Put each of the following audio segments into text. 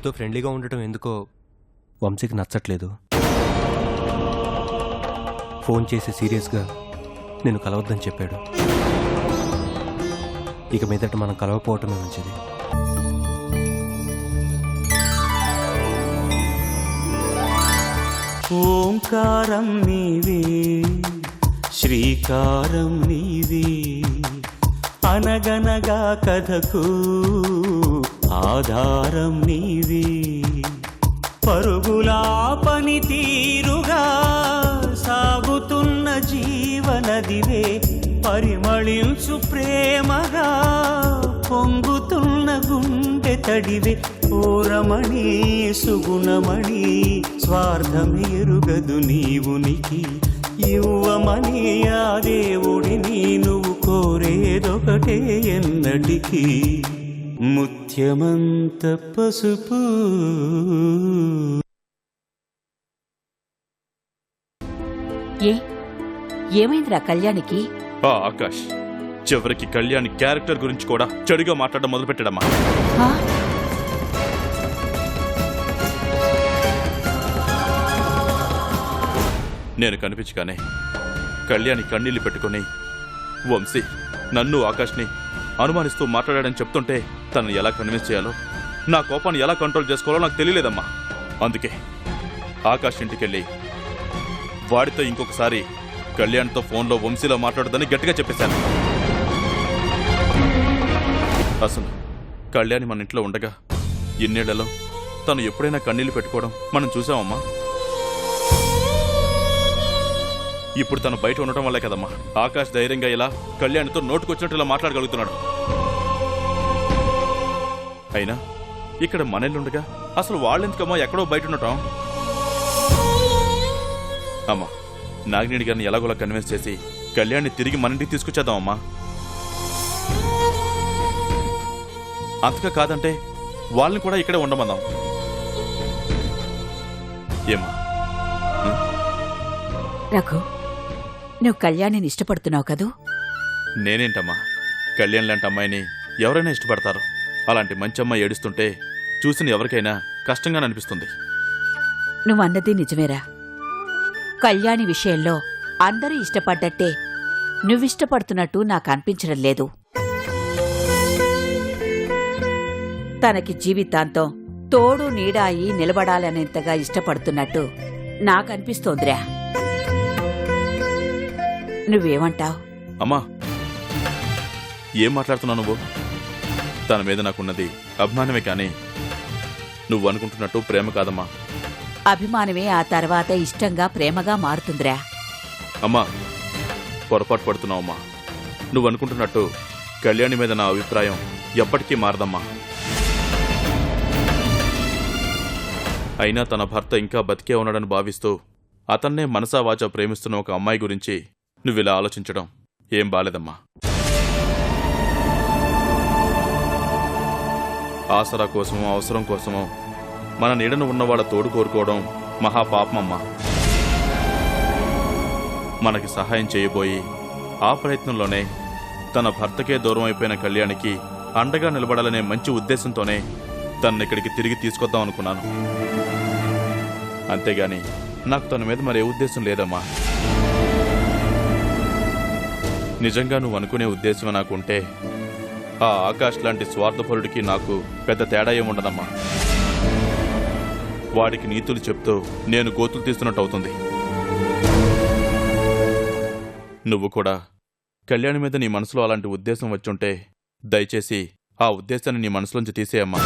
నీతో ఫ్రెండ్లీగా ఉండటం ఎందుకో వంశీకి నచ్చట్లేదు. ఫోన్ చేసి సీరియస్గా నేను కలవద్దని చెప్పాడు. ఇక మీదట మనం కలవకపోవటమే మంచిది. ఓంకారం నీవే, శ్రీకారం నీవే, అనగనగా కథకు ఆధారం నీవే. పరుగులా పని తీరుగా సాగుతున్న జీవనదివే, పరిమళించు ప్రేమగా పొంగుతున్న గుండె తడివే. ఓరమణి సుగుణమణి స్వార్థమి ఎరుగదు నీవునికి, ఇవ్వమని ఆ దేవుడిని నువ్వు కోరేదొకటే ఎన్నటికీ, ముత్యమంత పసుపు. ఏమైందిరా కళ్యాణికి? ఆకాష్ చివరికి కళ్యాణి క్యారెక్టర్ గురించి కూడా చెడుగా మాట్లాడడం మొదలుపెట్టాడమ్మా. నేను కనిపించగానే కళ్యాణి కన్నీళ్లు పెట్టుకుని వంశీ నన్ను ఆకాష్ని అనుమానిస్తూ మాట్లాడాడని చెప్తుంటే తనను ఎలా కన్విన్స్ చేయాలో, నా కోపాన్ని ఎలా కంట్రోల్ చేసుకోవాలో నాకు తెలియలేదమ్మా. అందుకే ఆకాష్ ఇంటికెళ్ళి వాడితో ఇంకొకసారి కళ్యాణ్తో ఫోన్లో వంశీలో మాట్లాడదని గట్టిగా చెప్పేశాను. అసలు కళ్యాణి మన ఇంట్లో ఉండగా ఇన్నేళ్లలో తను ఎప్పుడైనా కన్నీళ్లు పెట్టుకోవడం మనం చూసామమ్మా. ఇప్పుడు తను బయట ఉండటం వల్లే కదమ్మా ఆకాష్ ధైర్యంగా ఇలా కళ్యాణితో నోటుకొచ్చినట్టు ఇలా మాట్లాడగలుగుతున్నాడు. అయినా ఇక్కడ మనెళ్ళుండగా అసలు వాళ్ళెందుకమ్మా ఎక్కడో బయట ఉండటం? అమ్మా నాగినేని గారిని ఎలాగోలా కన్విన్స్ చేసి కళ్యాణ్ని తిరిగి మన ఇంటికి తీసుకొచ్చేద్దామమ్మా. అంతగా కాదంటే వాళ్ళని కూడా ఇక్కడే ఉండమందాం. ఏమ్మా? రఘు, నువ్వు కళ్యాణిని ఇష్టపడుతున్నావు కదూ? నేనేంటమ్మా, కళ్యాణ్ లాంటి అమ్మాయిని ఎవరైనా ఇష్టపడతారు. అలాంటి మంచి అమ్మాయి ఏడుస్తుంటే చూసిన ఎవరికైనా కష్టంగా అనిపిస్తుంది. నువ్వన్నది నిజమేరా. కళ్యాణి విషయంలో అందరూ ఇష్టపడ్డట్టే నువ్విష్టపడుతున్నట్టు నాకు అనిపించడం లేదు. తనకి జీవితాంతం తోడు నీడాయి నిలబడాలనేంతగా ఇష్టపడుతున్నట్టు నాకనిపిస్తోందిరా. నువ్వేమంటావ్? అమ్మా ఏం మాట్లాడుతున్నావు నువ్వు? తన మీద నాకున్నది అభిమానమే కానీ నువ్వు అనుకుంటున్నట్టు ప్రేమ కాదమ్మా. అభిమానమే ఆ తర్వాత ఇష్టంగా ప్రేమగా మారుతుందిరా. అమ్మా పొరపాటు పడుతున్నావమ్మా. నువ్వు అనుకుంటున్నట్టు కళ్యాణి మీద నా అభిప్రాయం ఎప్పటికీ మారదమ్మా. అయినా తన భర్త ఇంకా బతికే ఉన్నాడని భావిస్తూ అతన్నే మనసా వాచా ప్రేమిస్తున్న ఒక అమ్మాయి గురించి నువ్విలా ఆలోచించడం ఏం బాలేదమ్మా. ఆసరా కోసమో అవసరం కోసమో మన నీడను ఉన్నవాళ్ళ తోడు కోరుకోవడం మహాపాపమమ్మా. మనకి సహాయం చేయబోయి ఆ ప్రయత్నంలోనే తన భర్తకే దూరం అయిపోయిన కళ్యాణికి అండగా నిలబడాలనే మంచి ఉద్దేశంతోనే తనని ఇక్కడికి తిరిగి తీసుకొద్దాం అనుకున్నాను. అంతేగాని నాకు తన మీద మరే ఉద్దేశం లేదమ్మా. నిజంగా నువ్వు అనుకునే ఉద్దేశమే నాకుంటే ఆ ఆకాష్ లాంటి స్వార్థపరుడికి నాకు పెద్ద తేడా ఏముండదమ్మా. వాడికి నీతులు చెప్తూ నేను గోతులు తీస్తున్నట్టు అవుతుంది. నువ్వు కూడా కళ్యాణి మీద నీ మనసులో అలాంటి ఉద్దేశం వచ్చుంటే దయచేసి ఆ ఉద్దేశాన్ని నీ మనసులోంచి తీసేయమ్మా.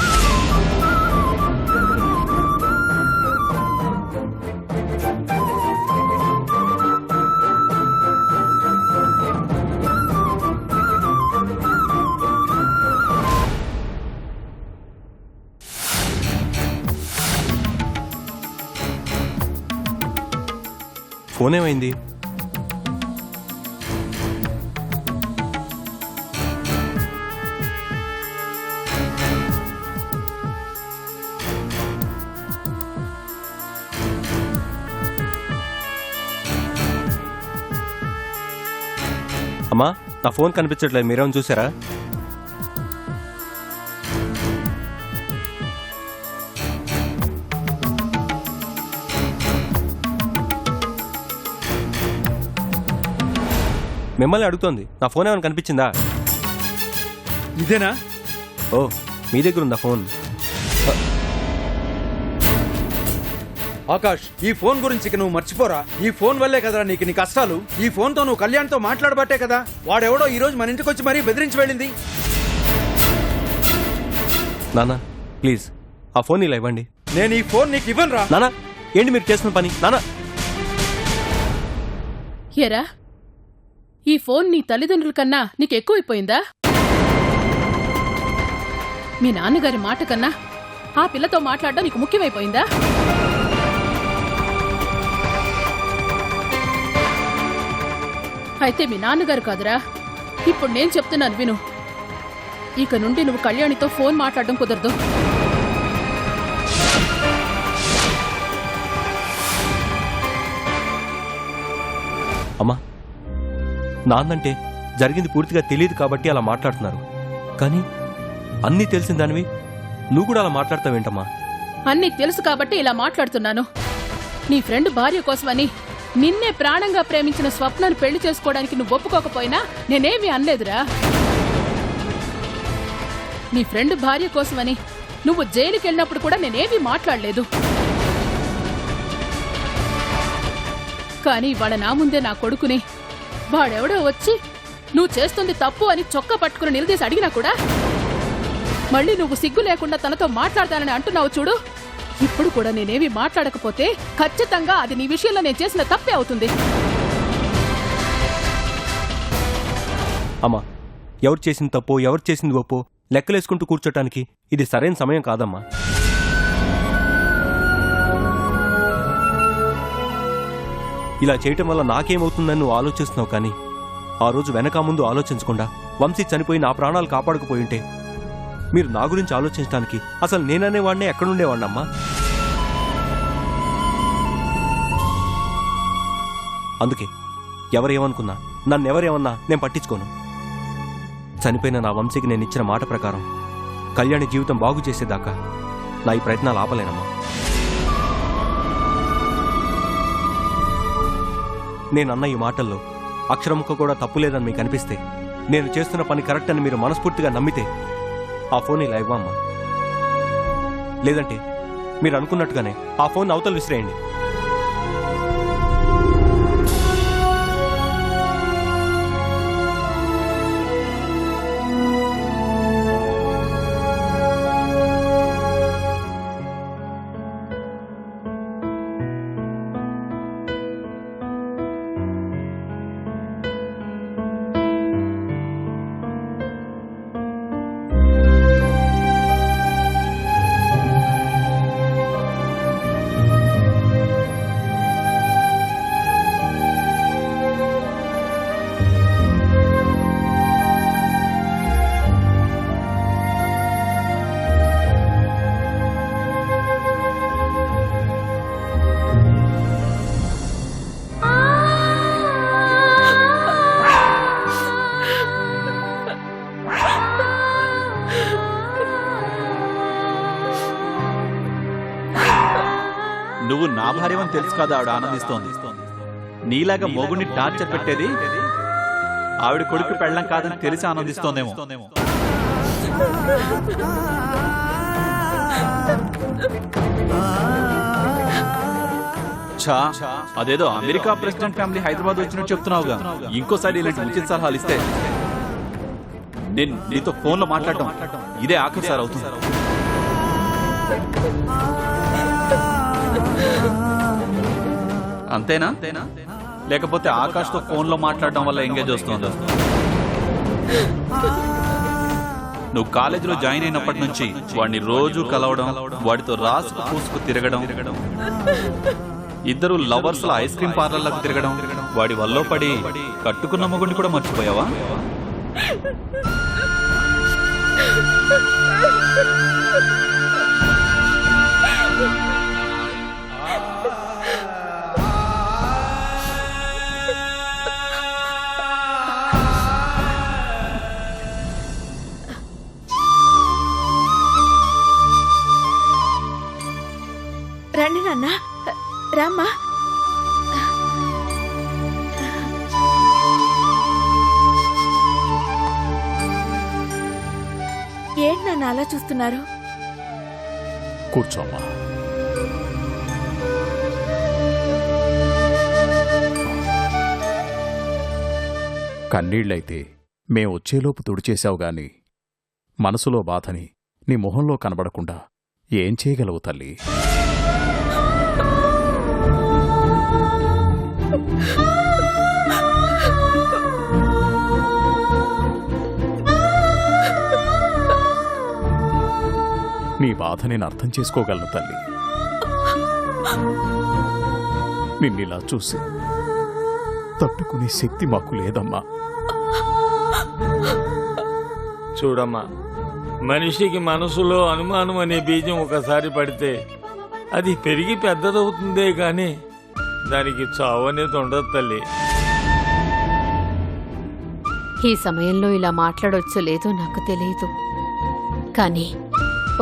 ఫోన్ ఏమైంది? అమ్మా నా ఫోన్ కనిపించట్లేదు, మీరేమో చూసారా? మిమ్మల్ని అడుగుతోంది. నా ఫోన్ ఏమైనా కనిపించిందా? ఇదేనా? ఓ, మీ దగ్గర ఉందా ఫోన్? ఆకాష్, ఈ ఫోన్ గురించి ఇక నువ్వు మర్చిపోరా. ఈ ఫోన్ వల్లే కదరా నీ కష్టాలు. ఈ ఫోన్తో నువ్వు కళ్యాణ్తో మాట్లాడబట్టే కదా వాడెవడో ఈ రోజు మన ఇంటికి వచ్చి మరీ బెదిరించి వెళ్ళింది. నానా ప్లీజ్ ఆ ఫోన్ ఇలా ఇవ్వండి. నేను ఈ ఫోన్ నీకు ఇవ్వను రా. నానా ఏంటి మీరు చేస్తున్న పని? నానా ఎరా, ఈ ఫోన్ నీ తల్లిదండ్రుల కన్నా నీకు ఎక్కువైపోయిందా? మీ నాన్నగారి మాట కన్నా ఆ పిల్లతో మాట్లాడడం నీకు ముఖ్యమైపోయిందా? అయితే మీ నాన్నగారు కాదురా, ఇప్పుడు నేను చెప్తున్నాను విను. ఇక నుండి నువ్వు కళ్యాణితో ఫోన్ మాట్లాడడం కుదరదు. అమ్మా, నాన్నంటే జరిగింది పూర్తిగా తెలియదు కాబట్టి అలా మాట్లాడుతున్నారు. కానీ అన్నీ తెలిసిన దానివి నువ్వు కూడా అలా మాట్లాడతావేంటమ్మా? అన్నీ తెలుసు కాబట్టి ఇలా మాట్లాడుతున్నాను. నీ ఫ్రెండ్ భార్య కోసమని నిన్నే ప్రాణంగా ప్రేమించిన స్వప్నాన్ని పెళ్లి చేసుకోవడానికి నువ్వు ఒప్పుకోకపోయినా నేనేమీ అనలేదురా. నీ ఫ్రెండ్ భార్య కోసమని నువ్వు జైలుకి వెళ్ళినప్పుడు కూడా నేనేమీ మాట్లాడలేదు. కానీ వాళ్ళ నా ముందే నా కొడుకుని వాడెవడో వచ్చి నువ్వు చేస్తుంది తప్పు అని చొక్కా పట్టుకుని నిలదీసి అడిగినా కూడా మళ్ళీ నువ్వు సిగ్గు లేకుండా తనతో మాట్లాడతానని అంటున్నావు చూడు. ఇప్పుడు కూడా నేనేమి మాట్లాడకపోతే ఖచ్చితంగా అది నీ విషయంలో నేను చేసిన తప్పే అవుతుంది. అమ్మా, ఎవరు చేసింది తప్పో ఎవరు చేసింది ఒప్పో లెక్కలేసుకుంటూ కూర్చోటానికి ఇది సరైన సమయం కాదమ్మా. ఇలా చేయటం వల్ల నాకేమవుతుందని నువ్వు ఆలోచిస్తున్నావు. కానీ ఆ రోజు వెనక ముందు ఆలోచించకుండా వంశీ చనిపోయి నా ప్రాణాలు కాపాడుకుపోయింటే మీరు నా గురించి ఆలోచించడానికి అసలు నేననేవాడినే ఎక్కడుండేవాడినమ్మా. అందుకే ఎవరేమనుకున్నా నన్నెవరేమన్నా నేను పట్టించుకోను. చనిపోయిన నా వంశీకి నేను ఇచ్చిన మాట ప్రకారం కళ్యాణి జీవితం బాగు చేసేదాకా నా ఈ ప్రయత్నాలు ఆపలేనమ్మా. నేనన్న ఈ మాటల్లో అక్షరముక్క కూడా తప్పు లేదని మీకు అనిపిస్తే, నేను చేస్తున్న పని కరెక్ట్ అని మీరు మనస్ఫూర్తిగా నమ్మితే ఆ ఫోన్ ఇలా ఇవ్వమ్మా. లేదంటే మీరు అనుకున్నట్టుగానే ఆ ఫోన్ అవతల విసిరేయండి. నువ్వు నా భార్యవని తెలుసు కదా ఆవిడ ఆనందిస్తోంది. నీలాగా మొగుడిని టార్చర్ పెట్టేది ఆవిడ కొడుకు పెళ్ళం కాదని తెలిసి ఆనందిస్తోందేమో. ఛా, అదేదో అమెరికా ప్రెసిడెంట్ ఫ్యామిలీ హైదరాబాద్ వచ్చినట్టు చెప్తున్నావుగా. ఇంకోసారి ఇలాంటి ఉచిత సలహాలు ఇస్తే నేను నీతో ఫోన్లో మాట్లాడటం ఇదే ఆఖరిసారి అవుతుంది. అంతేనా? లేకపోతే ఆకాష్తో ఫోన్లో మాట్లాడడం వల్ల ఎంగేజ్ వస్తుందా? నువ్వు కాలేజీలో జాయిన్ అయినప్పటి నుంచి వాడిని రోజు కలవడం, వాడితో రాసుకు పూసుకు తిరగడం, ఇద్దరు లవర్స్ ఐస్ క్రీమ్ పార్లర్లకు తిరగడం, వాడి వల్ల పడి కట్టుకున్న మొగుడిని కూడా మర్చిపోయావా? రండి నాన్న, రామ్మా. ఏంటి నాన్న అలా చూస్తున్నారు? కూర్చోమ్మా. కన్నీళ్లైతే మేం వచ్చేలోపు తుడిచేశావు గాని మనసులో బాధని నీ మొహంలో కనబడకుండా ఏం చేయగలవు తల్లి? నీ బాధ నేను అర్థం చేసుకోగలను తల్లి. నిన్నిలా చూసి తట్టుకునే శక్తి మాకు లేదమ్మా. చూడమ్మా, మనిషికి మనసులో అనుమానం అనే బీజం ఒకసారి పడితే అది పెరిగి పెద్దదవుతుందే గాని దానికి చావు అనేది ఉండదు తల్లి. ఈ సమయంలో ఇలా మాట్లాడొచ్చో లేదో నాకు తెలియదు, కానీ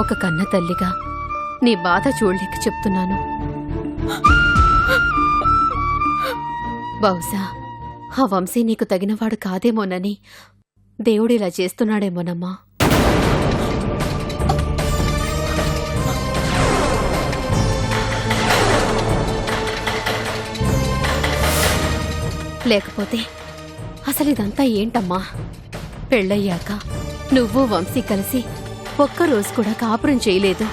ఒక కన్న తల్లిగా నీ బాధ చూడలేక చెప్తున్నాను. బహుశా ఆ వంశీ నీకు తగినవాడు కాదేమోనని దేవుడిలా చేస్తున్నాడేమోనమ్మా. లేకపోతే అసలు ఇదంతా ఏంటమ్మా? పెళ్ళయ్యాక నువ్వు వంశీ కలిసి ఒక్కరోజు కూడా కాపురం చేయలేదు.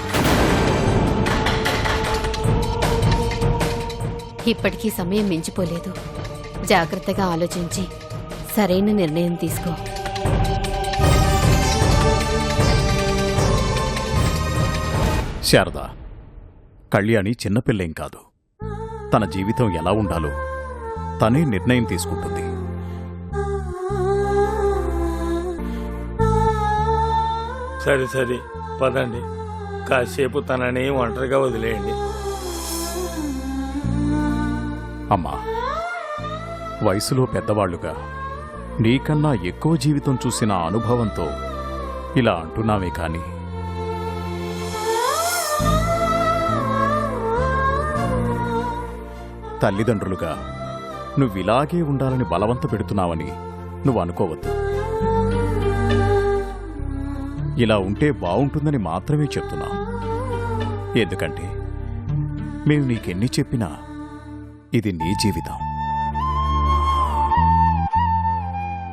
ఇప్పటికీ సమయం మించిపోలేదు. జాగ్రత్తగా ఆలోచించి సరైన నిర్ణయం తీసుకో. శారద, కళ్యాణి చిన్నపిల్లేం కాదు. తన జీవితం ఎలా ఉండాలో తనే నిర్ణయం తీసుకుంటుంది. సరే సరే పదండి, కాసేపు తనని ఒంటరిగా వదిలేయండి. అమ్మా, వయసులో పెద్దవాళ్లుగా నీకన్నా ఎక్కువ జీవితం చూసిన అనుభవంతో ఇలా అంటున్నావే కాని తల్లిదండ్రులుగా నువ్విలాగే ఉండాలని బలవంత పెడుతున్నావని నువ్వు అనుకోవద్దు. ఇలా ఉంటే బావుంటుందని మాత్రమే చెప్తున్నా. ఎందుకంటే మేము నీకెన్ని చెప్పినా ఇది నీ జీవితం,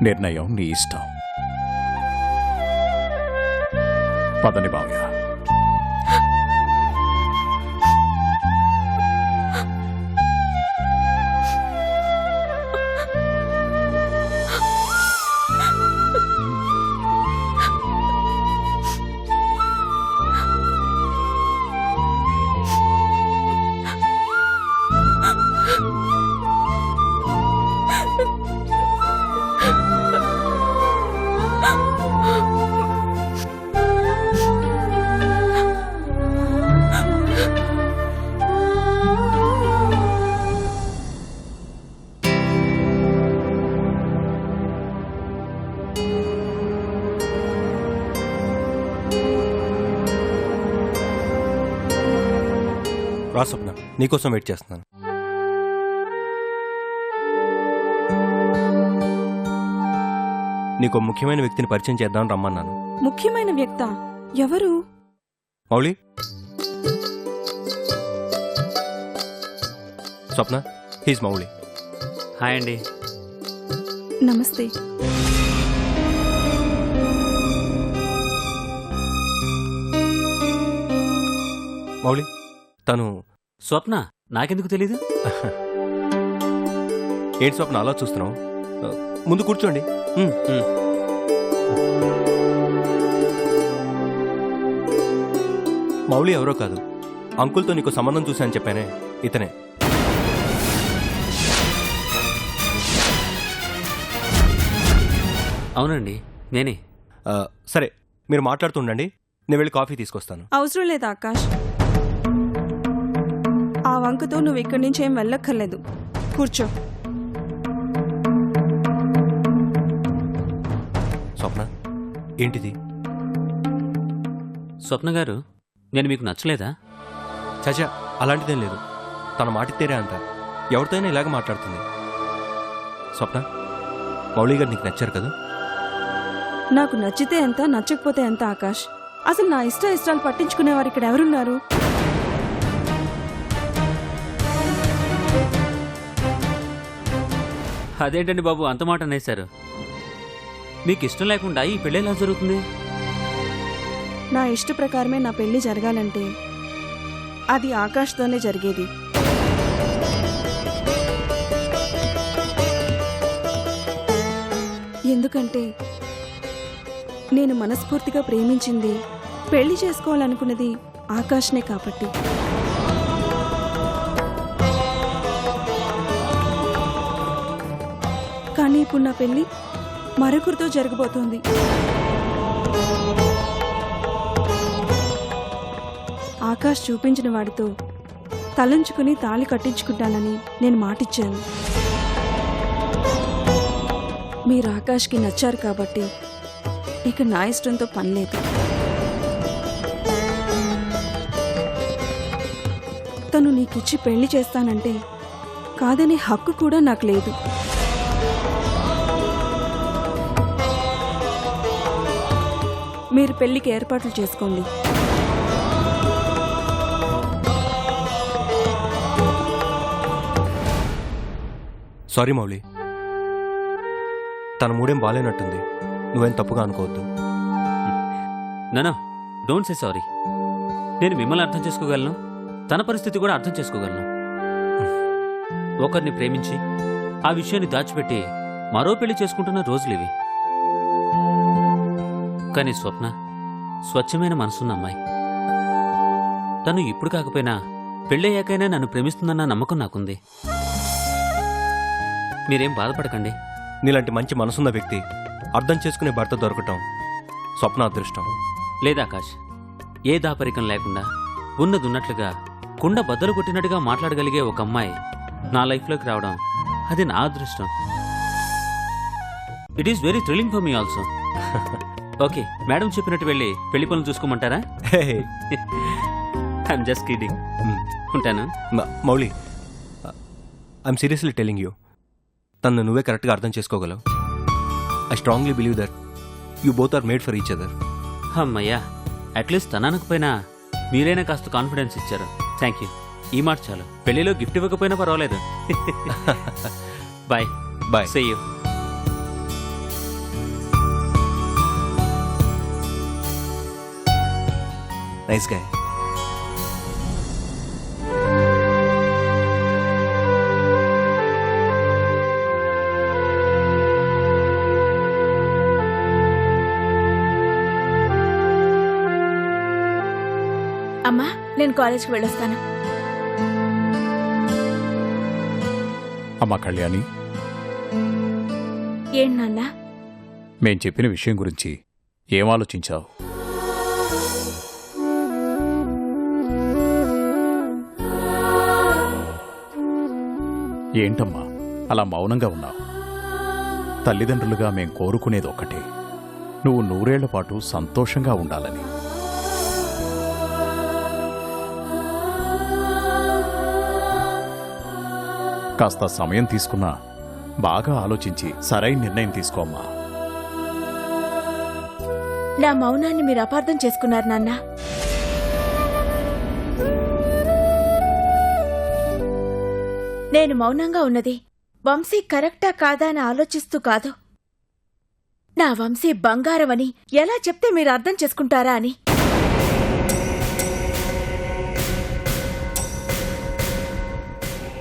నిర్ణయం నీ ఇష్టం. పదని బావయ్య. రా స్వప్న, నీకోసం వెయిట్ చేస్తున్నాను. నీకు ముఖ్యమైన వ్యక్తిని పరిచయం చేద్దామని రమ్మన్నాను. ముఖ్యమైన వ్యక్త ఎవరు? మౌళి. స్వప్న, హీస్ మౌళి. హాయ్ అండి. నమస్తే. మౌళి, తను స్వప్న. నాకెందుకు తెలీదు? ఏంటి స్వప్న అలా చూస్తున్నావు? ముందు కూర్చోండి. మౌళి ఎవరో కాదు, అంకుల్తో నీకు సంబంధం చూశాను చెప్పానే, ఇతనే. అవునండి, నేనే. సరే, మీరు మాట్లాడుతుండండి, నేను వెళ్ళి కాఫీ తీసుకొస్తాను. అవసరం లేదు ఆకాష్. ఆ వంకతో నువ్వు ఇక్కడి నుంచి ఏం వెళ్ళక్కర్లేదు. కూర్చో. స్వప్న, ఏంటిది? స్వప్న గారు, నేను మీకు నచ్చలేదా? చచా, అలాంటిదేం లేదు. తన మాటితేరే అంత, ఎవరితోనైనా ఇలాగ మాట్లాడుతుంది. స్వప్న, మౌళి గారు నీకు నచ్చారు కదా? నాకు నచ్చితే ఎంత నచ్చకపోతే ఎంత ఆకాష్. అసలు నా ఇష్టాలు పట్టించుకునేవారు ఇక్కడ ఎవరున్నారు? అదేంటండి బాబు అంత మాట అనేశారు? మీకు ఇష్టం లేకుండా ఈ పెళ్ళి ఎలా జరుగుతుంది? నా ఇష్ట ప్రకారమే నా పెళ్లి జరగాలంటే అది ఆకాష్తోనే జరిగేది. ఎందుకంటే నేను మనస్ఫూర్తిగా ప్రేమించింది, పెళ్లి చేసుకోవాలనుకున్నది ఆకాష్నే కాబట్టి. కానీ ఇప్పుడు నా పెళ్లి మరొకరితో జరగబోతోంది. ఆకాష్ చూపించిన వాడితో తలంచుకుని తాళి కట్టించుకుంటానని నేను మాటిచ్చాను. మీరు ఆకాష్కి నచ్చారు కాబట్టి ఇక నా ఇష్టంతో పని లేదు. తను నీకిచ్చి పెళ్లి చేస్తానంటే కాదనే హక్కు కూడా నాకు లేదు. మీరు పెళ్లికి ఏర్పాట్లు చేసుకోండి. సారీ మౌలి, తన మూడేం బాలేనట్టుంది. నువ్వేం తప్పుగా అనుకోవద్దు. No don't say sorry. నేను మిమ్మల్ని అర్థం చేసుకోగలను, తన పరిస్థితి కూడా అర్థం చేసుకోగలను. ఒకరిని ప్రేమించి ఆ విషయాన్ని దాచిపెట్టి మరో పెళ్లి చేసుకుంటున్న రోజులివి. కానీ స్వప్న స్వచ్ఛమైన మనసున్న అమ్మాయి. తను ఇప్పుడు కాకపోయినా పెళ్ళయ్యాకైనా నన్ను ప్రేమిస్తుందన్న నమ్మకం నాకుంది. మీరేం బాధపడకండి. నీలాంటి మంచి మనసున్న వ్యక్తి, అర్థం చేసుకునే భర్త దొరకటం స్వప్న అదృష్టం. లేదాకాష్, ఏ దాపరికం లేకుండా ఉన్నదున్నట్లుగా కుండ బద్దలు కొట్టినట్టుగా మాట్లాడగలిగే ఒక అమ్మాయి నా లైఫ్లోకి రావడం అది నా అదృష్టం. It is very thrilling for me also. Okay, madam చెప్పినట్టు వెళ్ళి పెళ్లి పనులు చూసుకోమంటారా? I'm just kidding. ఉంటాను. Mouli, I'm seriously telling you, తను నువ్వే కరెక్ట్గా అర్థం చేసుకోగలవు. I strongly believe that you both are made for each other. అమ్మయ్యా, అట్లీస్ట్ తన అనకపోయినా మీరైనా కాస్త కాన్ఫిడెన్స్ ఇచ్చారు. Thank you. ఈ మాట చాలు. పెళ్లిలో గిఫ్ట్ ఇవ్వకపోయినా పర్వాలేదు. Bye bye. See you. Nice guy. అమ్మా, నేను కాలేజ్కి వెళ్ళొస్తాను. అమ్మా కళ్యాణి, ఏంటి నాన్న? మేం చెప్పిన విషయం గురించి ఏం ఆలోచించావు? ఏంటమ్మా అలా మౌనంగా ఉన్నావు? తల్లిదండ్రులుగా మేం కోరుకునేది ఒక్కటే, నువ్వు 100 ఏళ్ల పాటు సంతోషంగా ఉండాలని. కాస్త సమయం తీసుకున్నా బాగా ఆలోచించి సరైన నిర్ణయం తీసుకోమ్మా. నా మౌనాన్ని మీరు అపార్థం చేసుకున్నారు నాన్న. నేను మౌనంగా ఉన్నది వంశీ కరెక్టా కాదా అని ఆలోచిస్తూ కాదు, నా వంశీ బంగారమని ఎలా చెప్తే మీరు అర్థం చేసుకుంటారా అని.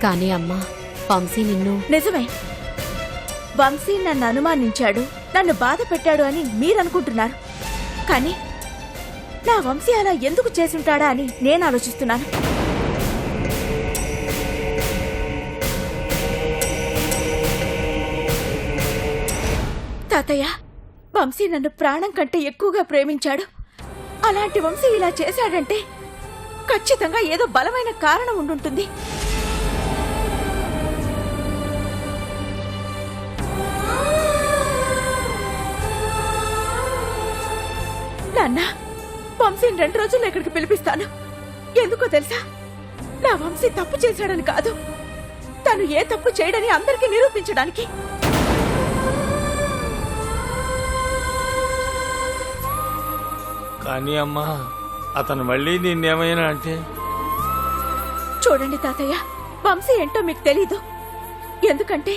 కానీ అమ్మా, వంశీ నిన్ను... నిజమే, వంశీ నన్ను అనుమానించాడు, నన్ను బాధ పెట్టాడు అని మీరనుకుంటున్నారు. కానీ నా వంశీ అలా ఎందుకు చేసుంటాడా అని నేను ఆలోచిస్తున్నాను. తాతయ్య, వంశీ నన్ను ప్రాణం కంటే ఎక్కువగా ప్రేమించాడు. అలాంటి వంశీ ఇలా చేశాడంటే ఖచ్చితంగా ఏదో బలమైన కారణం ఉండుంటుంది. నాన్న, వంశీని 2 రోజుల్లో ఇక్కడికి పిలిపిస్తాను. ఎందుకో తెలుసా? నా వంశీ తప్పు చేశాడని కాదు, తను ఏ తప్పు చేయడని అందరికీ నిరూపించడానికి. కానీ అమ్మా అతను మళ్ళీ నిన్నేమైనా అంటే చూడండి తాతయ్య, వంశీ ఏంటో మీకు తెలీదు. ఎందుకంటే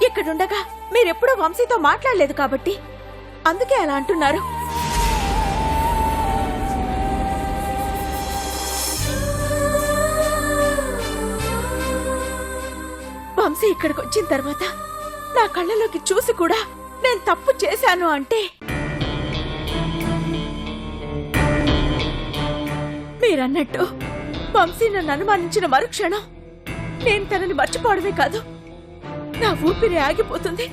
ఇక్కడుండగా మీరెప్పుడూ వంశీతో మాట్లాడలేదు కాబట్టి అందుకే అలా అంటున్నారు. వంశీ ఇక్కడికి వచ్చిన తర్వాత నా కళ్ళలోకి చూసి కూడా నేను తప్పు చేశాను అంటే మీరన్నట్టు వంశీ నన్ను అనుమానించిన మరుక్షణం నేను తనని మర్చిపోవడమే కాదు, నా ఊపిరి ఆగిపోతుంది.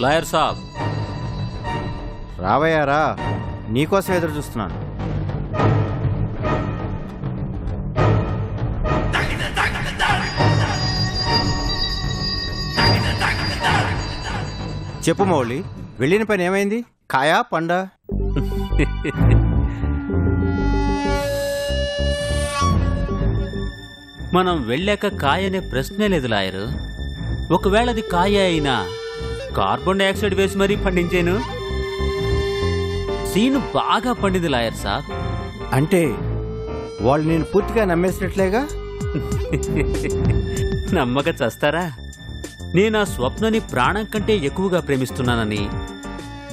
లాయర్ సాబ్, రావయ్యారా, నీకోసం ఎదురు చూస్తున్నాను. చెప్పు మౌళి, వెళ్ళిన పని ఏమైంది? కాయా పండా? మనం వెళ్ళాక కాయనే ప్రశ్నే లేదు లాయరు. ఒకవేళ అది కాయ అయినా కార్బన్ డైఆక్సైడ్ వేసి మరీ పండించాను. సీను బాగా పండింది లాయర్ సాబ్. అంటే వాళ్ళు నేను పూర్తిగా నమ్మేసినట్లేగా? నమ్మక చస్తారా? నేను ఆ స్వప్నని ప్రాణం కంటే ఎక్కువగా ప్రేమిస్తున్నానని,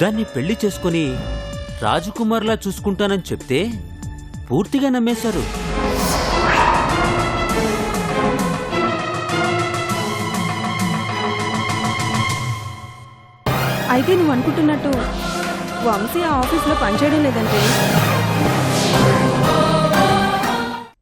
దాన్ని పెళ్లి చేసుకుని రాజకుమార్లా చూసుకుంటానని చెప్తే పూర్తిగా నమ్మేశారు. అయితే నువ్వు అనుకుంటున్నట్టు వంశీ ఆ ఆఫీస్లో పనిచేయడం లేదంటే